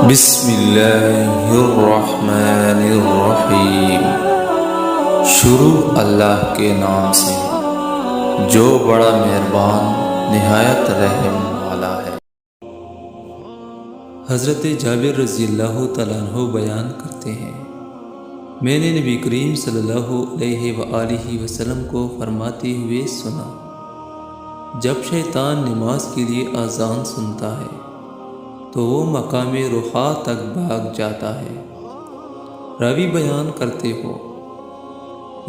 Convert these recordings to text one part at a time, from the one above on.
بسم اللہ الرحمن الرحیم۔ شروع اللہ کے نام سے جو بڑا مہربان نہایت رحم والا ہے۔ حضرت جابر رضی اللہ تعالیٰ عنہ بیان کرتے ہیں، میں نے نبی کریم صلی اللہ علیہ وآلہ وسلم کو فرماتے ہوئے سنا، جب شیطان نماز کے لیے اذان سنتا ہے تو وہ مقام رخا تک بھاگ جاتا ہے۔ راوی بیان کرتے ہو،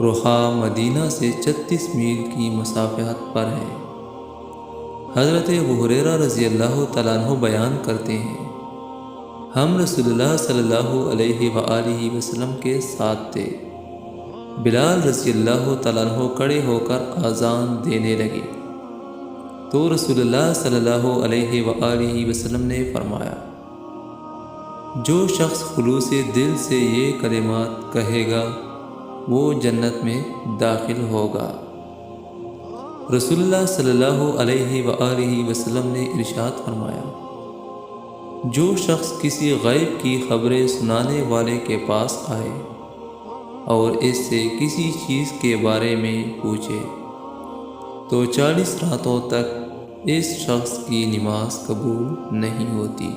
رخا مدینہ سے 36 میل کی مسافت پر ہے۔ حضرت ابو ہریرہ رضی اللہ تعالیٰ عنہ بیان کرتے ہیں، ہم رسول اللہ صلی اللہ علیہ وآلہ وسلم کے ساتھ تھے۔ بلال رضی اللہ تعالیٰ عنہ کھڑے ہو کر اذان دینے لگے تو رسول اللہ صلی اللہ علیہ وآلہ وسلم نے فرمایا، جو شخص خلوص دل سے یہ کلمات کہے گا وہ جنت میں داخل ہوگا۔ رسول اللہ صلی اللہ علیہ وآلہ وسلم نے ارشاد فرمایا، جو شخص کسی غیب کی خبریں سنانے والے کے پاس آئے اور اس سے کسی چیز کے بارے میں پوچھے تو 40 راتوں تک اس شخص کی نماز قبول نہیں ہوتی۔